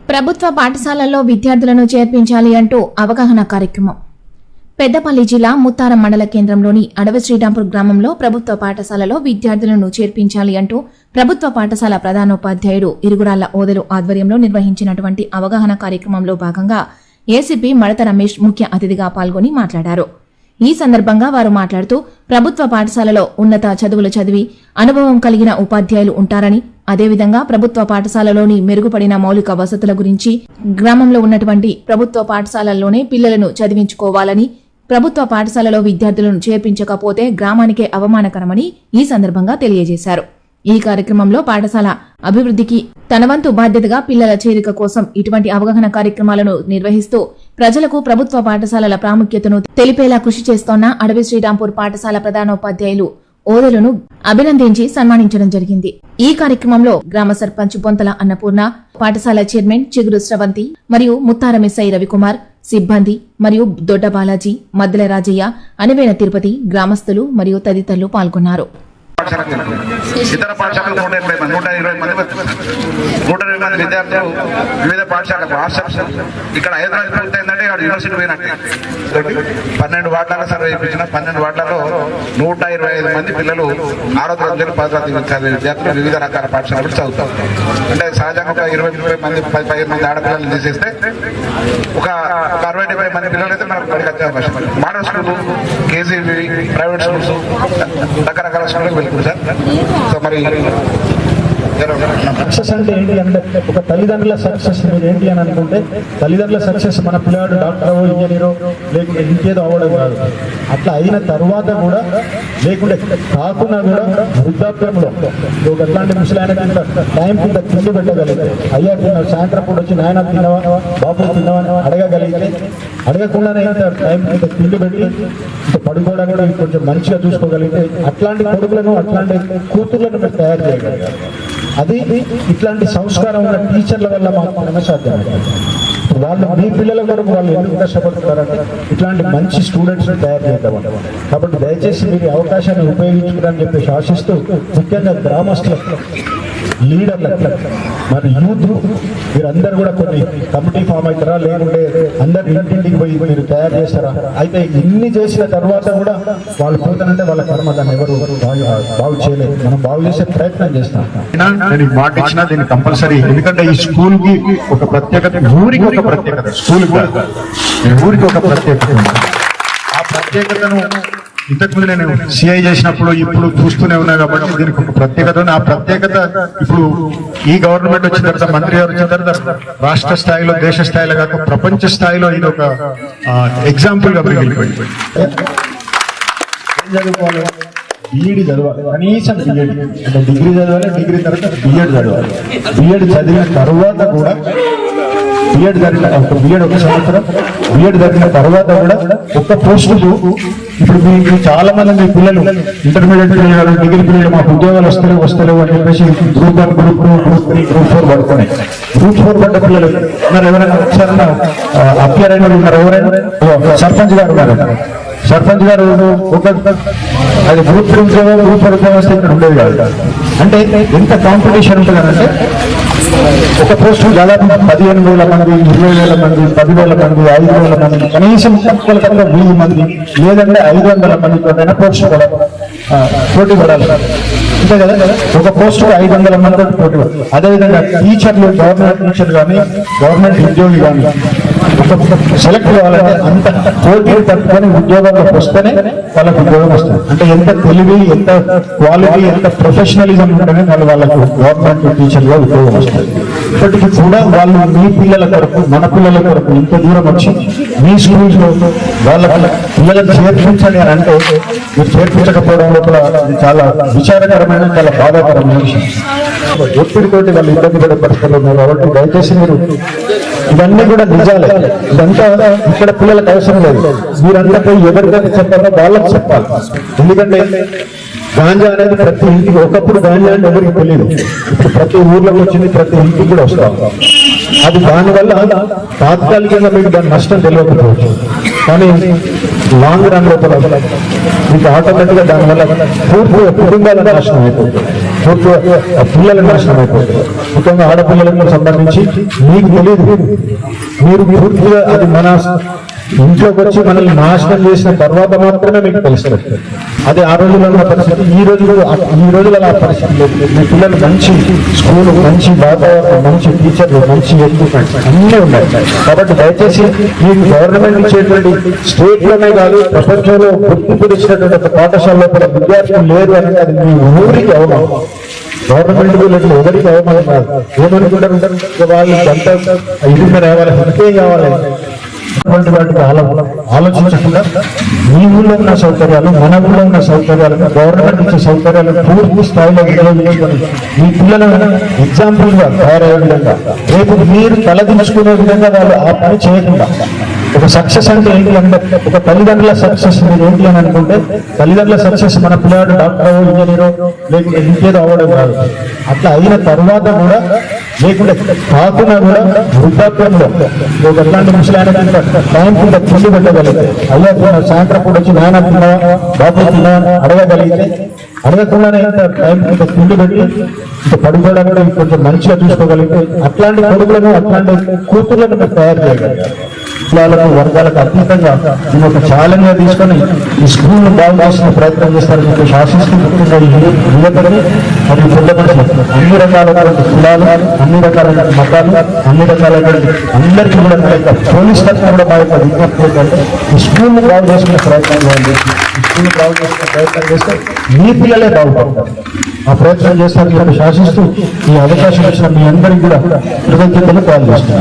ప్రభుత్వ పాఠశాలల్లో విద్యార్థులను చేర్పించాలి అంటూ అవగాహన కార్యక్రమం. పెద్దపల్లి జిల్లా ముత్తారం మండల కేంద్రంలోని అడవి శ్రీరాంపూర్ గ్రామంలో ప్రభుత్వ పాఠశాలలో విద్యార్థులను చేర్పించాలి అంటూ ప్రభుత్వ పాఠశాల ప్రధానోపాధ్యాయుడు ఇరుగురాళ్ల ఓదెలు ఆధ్వర్యంలో నిర్వహించినటువంటి అవగాహన కార్యక్రమంలో భాగంగా ఏసీపీ మడత రమేష్ ముఖ్య అతిథిగా పాల్గొని మాట్లాడారు. ఈ సందర్భంగా వారు మాట్లాడుతూ ప్రభుత్వ పాఠశాలలో ఉన్నత చదువులు చదివి అనుభవం కలిగిన ఉపాధ్యాయులు ఉంటారని, అదేవిధంగా ప్రభుత్వ పాఠశాలలోని మెరుగుపడిన మౌలిక వసతుల గురించి, గ్రామంలో ఉన్నటువంటి ప్రభుత్వ పాఠశాలల్లోనే పిల్లలను చదివించుకోవాలని, ప్రభుత్వ పాఠశాలలో విద్యార్థులను చేర్పించకపోతే గ్రామానికే అవమానకరమని ఈ సందర్భంగా తెలియజేశారు. ఈ కార్యక్రమంలో పాఠశాల అభివృద్ధికి తన వంతు బాధ్యతగా పిల్లల చేరిక కోసం ఇటువంటి అవగాహన కార్యక్రమాలను నిర్వహిస్తూ ప్రజలకు ప్రభుత్వ పాఠశాలల ప్రాముఖ్యతను తెలిపేలా కృషి చేస్తోన్న అడవి శ్రీరాంపూర్ పాఠశాల ప్రధానోపాధ్యాయులు ఓదెలను అభినందించి సన్మానించడం జరిగింది. ఈ కార్యక్రమంలో గ్రామ సర్పంచ్ బొంతల అన్నపూర్ణ, పాఠశాల చైర్మన్ చిగురు స్రవంతి మరియు ముత్తారం ఎస్ఐ రవికుమార్, సిబ్బంది మరియు దొడ్డ బాలాజీ, మద్దెల రాజయ్య, అనివేన తిరుపతి, గ్రామస్తులు మరియు తదితరులు పాల్గొన్నారు. ఇతర పాఠశాలలు 120 మంది విద్యార్థులు వివిధ పాఠశాలకు హాస్టల్స్. ఇక్కడ హైదరాబాద్ పూర్తయిందంటే ఇక్కడ యూనివర్సిటీ పోయినట్టే. 12 వార్డులలో సర్వే చేయించిన 12 వార్డులలో 125 మంది పిల్లలు 6వ తరగతి 10వ తరగతి విద్యార్థులు వివిధ రకాల పాఠశాలలు చదువుతారు. అంటే సహజంగా ఒక 20-30 మంది 15 మంది ఆడపిల్లలు తీసేస్తే ఒక 60-70 మంది పిల్లలు అయితే మనకు బడికి వచ్చే అవకాశం. Model school, KGB, private schools, రకరకాల స్కూళ్ళకి సార్. సో మరి సక్సెస్ అంటే ఏంటి అంటే ఒక తల్లిదండ్రుల సక్సెస్ మీరు ఏంటి అని అనుకుంటే, తల్లిదండ్రుల సక్సెస్ మన పిల్లవాడు డాక్టరో ఇంజనీరో లేకుంటే ఇంకేదో అవ్వడం కాదు. అట్లా అయిన తర్వాత కూడా లేకుంటే కాకుండా కూడా వృద్ధాప్యంలో అట్లాంటి ముసలాయనకి ఇంత టైం కింద తిండి పెట్టగలిగితే, అయ్యా తిన్నావు సాయంత్రం పూట వచ్చి నాయన తినవా బాబు తినవా అని అడగగలిగితే, అడగకుండానే ఇంత టైం కింద తిండి పెట్టి ఇంత పడుకోవడానికి కూడా కొంచెం మంచిగా చూసుకోగలిగితే అట్లాంటి కొడుకులను అట్లాంటి కూతుర్లను మీరు తయారు చేయగలిగారు. అది ఇట్లాంటి సంస్కారం ఉన్న టీచర్ల వల్ల మాత్రమే సాధ్యమవుతుంది. వాళ్ళు మీ పిల్లల కొరకు వాళ్ళు ఎందుకు కష్టపడుతున్నారంటే ఇట్లాంటి మంచి స్టూడెంట్స్ తయారు చేద్దాం. కాబట్టి దయచేసి మీరు అవకాశాన్ని ఉపయోగించుకోవాలని చెప్పేసి ఆశిస్తూ, ముఖ్యంగా గ్రామస్తులకు, లీడర్లకు, మరి యూత్ మీరందరూ కూడా కొన్ని కమిటీ ఫామ్ అవుతారా, లేకుంటే అందరు ఇంటింటికి పోయి మీరు తయారు చేస్తారా? అయితే ఇన్ని చేసిన తర్వాత కూడా వాళ్ళు పోతానంటే వాళ్ళ కర్మ, దాన్ని ఎవరు బాగు చేయలేదు. మనం బాగు చేసే ప్రయత్నం చేస్తాం. నేను మాట ఇచ్చినా దీన్ని కంపల్సరీ, ఎందుకంటే ఈ స్కూల్ కి ఒక ప్రత్యేకత, ఊరికి ఒక ప్రత్యేకత, స్కూల్ ఊరికి ఒక ప్రత్యేకత ఉంది. ఆ ప్రత్యేకతను ఇంతకుముందు నేను సిఐ చేసినప్పుడు ఇప్పుడు చూస్తూనే ఉన్నా కాబట్టి దీనికి ఒక ప్రత్యేకత ఉంది. ఆ ప్రత్యేకత ఇప్పుడు ఈ గవర్నమెంట్ వచ్చిన తర్వాత, మంత్రి గారు వచ్చిన తర్వాత రాష్ట్ర స్థాయిలో, దేశ స్థాయిలో కాక ప్రపంచ స్థాయిలో ఇది ఒక ఎగ్జాంపుల్ గా మిగిలిపోయింది. ఏం చదువుకోవాలి? బిఈడి చదవాలి, కనీసం బిఎడ్ అంటే డిగ్రీ చదవాలి, డిగ్రీ తర్వాత బిఎడ్ చదవాలి. బిఎడ్ చదివిన తర్వాత కూడా బిఎడ్ ఒక సంవత్సరం బిఎడ్ జరిగిన తర్వాత కూడా ఒక్క పోస్టుకు ఇప్పుడు మీకు చాలా మంది మీ పిల్లలు ఇంటర్మీడియట్ పిల్లలు, డిగ్రీ పిల్లలు మాకు ఉద్యోగాలు వస్తలేవు అని చెప్పేసి గ్రూప్ 1, గ్రూప్ 2, గ్రూప్ 3, గ్రూప్ 4 పడుతున్నాయి. గ్రూప్ 4 పడ్డ పిల్లలు మరి ఎవరైనా ఒకసారి అప్లైర్ అయిన ఉన్నారు? ఎవరైనా? సర్పంచ్ గారు ఉన్నారు. సర్పంచ్ గారు ఒక అది గ్రూప్ 3 ఉద్యోగం, గ్రూప్ 4 ఉద్యోగం వస్తే ఇక్కడ ఉండేది కాదు. అంటే ఎంత కాంపిటీషన్ ఉంటుందనంటే ఒక పోస్టు దాదాపు 15,000 మంది, 20,000 మంది, 10,000 మంది, 5,000 మంది, కనీసం తక్కువ 1000 మంది లేదంటే 500 మందితోనైనా పోస్టు పోటీ పడాలి. అంతే కదా, ఒక పోస్టు 500 మందితో పోటీ పడాలి. అదేవిధంగా టీచర్లు, గవర్నమెంట్ టీచర్ కానీ, గవర్నమెంట్ ఉద్యోగి కానీ సెలెక్ట్ కావాలంటే అంత పోటీ పట్టుకొని ఉద్యోగంలోకి వస్తేనే వాళ్ళకు ఉద్యోగం వస్తుంది. అంటే ఎంత తెలివి, ఎంత క్వాలిటీ, ఎంత ప్రొఫెషనలిజం ఉంటేనే వాళ్ళకు గవర్నమెంట్ టీచర్గా ఉద్యోగం వస్తుంది. ఇప్పటికీ కూడా వాళ్ళు మీ పిల్లల కొరకు, మన పిల్లల కొరకు ఇంత దూరం వచ్చి మీ స్కూల్స్ లో వాళ్ళ పిల్లలను చేర్పించండి అని అంటే మీరు చేర్పించకపోవడం లోపల చాలా విచారకరమైన, చాలా బాధాకరమైన విషయం. ఒత్తిడితోటి వాళ్ళు ఇబ్బంది పడే పరిస్థితులు ఉన్నారు. కాబట్టి దయచేసి మీరు ఇవన్నీ కూడా నిజాలే. ఇదంతా ఇక్కడ పిల్లలకు అవసరం లేదు. మీరంతా పోయి ఎవరికైనా చెప్పాలో వాళ్ళకి చెప్పాలి. ఎందుకంటే గాంజా అనేది ప్రతి ఇంటికి, ఒకప్పుడు గాంజా అంటే ఎవరికి తెలియదు, ఇప్పుడు ప్రతి ఊర్లోకి వచ్చింది, ప్రతి ఇంటికి కూడా వస్తాం. అది దానివల్ల తాత్కాలికంగా మీకు దాని నష్టం తెలియకపోవచ్చు, కానీ లాంగ్ రన్ లోపల మీకు ఆటోమేటిక్గా దానివల్ల పూర్తి కుటుంబాల నాశనం అయిపోతుంది. పూర్తిగా ఆ పిల్లలు నాశనం అయిపోతారు. ముఖ్యంగా ఆడపిల్లలకు సంబంధించి మీకు తెలియదు, మీరు పూర్తిగా అది మన ఇంట్లోకి వచ్చి మనల్ని నాశనం చేసిన తర్వాత మాత్రమే మీకు తెలుస్తుంది. అది ఆ రోజుల్లో ఉన్న పరిస్థితి. ఈ రోజులలో ఆ పరిస్థితి లేదు. మీ పిల్లలు మంచి స్కూల్, మంచి వాతావరణం, మంచి టీచర్లు, మంచి ఎక్విప్మెంట్స్ అన్నీ ఉన్నాయి. కాబట్టి దయచేసి మీకు గవర్నమెంట్ ఇచ్చేటువంటి స్టేట్ లోనే కాదు ప్రపంచంలో గుర్తింపు ఇచ్చినటువంటి ఒక పాఠశాలలో కూడా విద్యార్థులు లేరు అనేది అది మీ ఊరికి అవమానం. గవర్నమెంట్ వీళ్ళకి ఎవరికి అవమానం కాదు. ఏమనుకుంటారు వాళ్ళు అంత ఇది మీద రావాలి, ఇంకేం కావాలి వాటికి ఆలోచించకుండా మీ ఊళ్ళో ఉన్న సౌకర్యాలు, మన ఊళ్ళో ఉన్న సౌకర్యాలను, గవర్నమెంట్ ఇచ్చే సౌకర్యాలను పూర్తి స్థాయిలో వినియోగించుకొని మీ పిల్లలను ఎగ్జాంపుల్ గా తయారయ్యే విధంగా, రేపు మీరు తలదించుకునే విధంగా వాళ్ళు ఆ పని చేయకుండా, ఒక సక్సెస్ అంటే ఏంటి అంటే ఒక తల్లిదండ్రుల సక్సెస్ మీరు ఏంటి అని అనుకుంటే, తల్లిదండ్రుల సక్సెస్ మన పిల్లాడు డాక్టరో ఇంజనీరో లేకుంటే ఇంకేదో అవ్వడం కాదు. అట్లా అయిన తర్వాత కూడా లేకుంటే కాకుండా కూడా వృద్ధాప్యంలో ఎట్లాంటి ముసలాయన టైం కింద తిండి పెట్టగలిగితే, అయ్యా సాయంత్రం పూట వచ్చి నాయన తిన్నావా, బాబు తిన్నావా అడగగలిగితే, అడగకుండానే టైం కింద తిండి పెట్టి ఇంకా పడుకోవడం కూడా కొంచెం మంచిగా చూసుకోగలిగితే, అట్లాంటి కొడుకులను, అట్లాంటి కూతుర్లను మీరు తయారు చేయగలిగారు. కులాలకు, వర్గాలకు అతీతంగా నేను ఒక ఛాలెంజ్ గా తీసుకొని ఈ స్కూల్ బాగు చేసిన ప్రయత్నం చేస్తారని చెప్పి శాసిస్తూ, ముఖ్యంగా ఈ యువతని మరియు పెద్ద మనుషులు, అన్ని రకాలైనటువంటి కులాలు, అన్ని రకాలైన మతాలు, అన్ని రకాలైనటువంటి అందరికీ కూడా నా యొక్క పోలీస్ తరఫున కూడా మా యొక్క విజ్ఞప్తి ఏంటంటే ఈ స్కూల్ బాగు చేసుకునే ప్రయత్నం చేయండి. ఈ స్కూల్ బాగు చేసుకునే ప్రయత్నం చేస్తే మీ పిల్లలే బాగుపడతారు. ఆ ప్రయత్నం చేస్తారని చెప్పి శాసిస్తూ ఈ అవకాశం ఇచ్చిన మీ అందరికీ కూడా కృతజ్ఞతలు తెలియజేస్తున్నాను.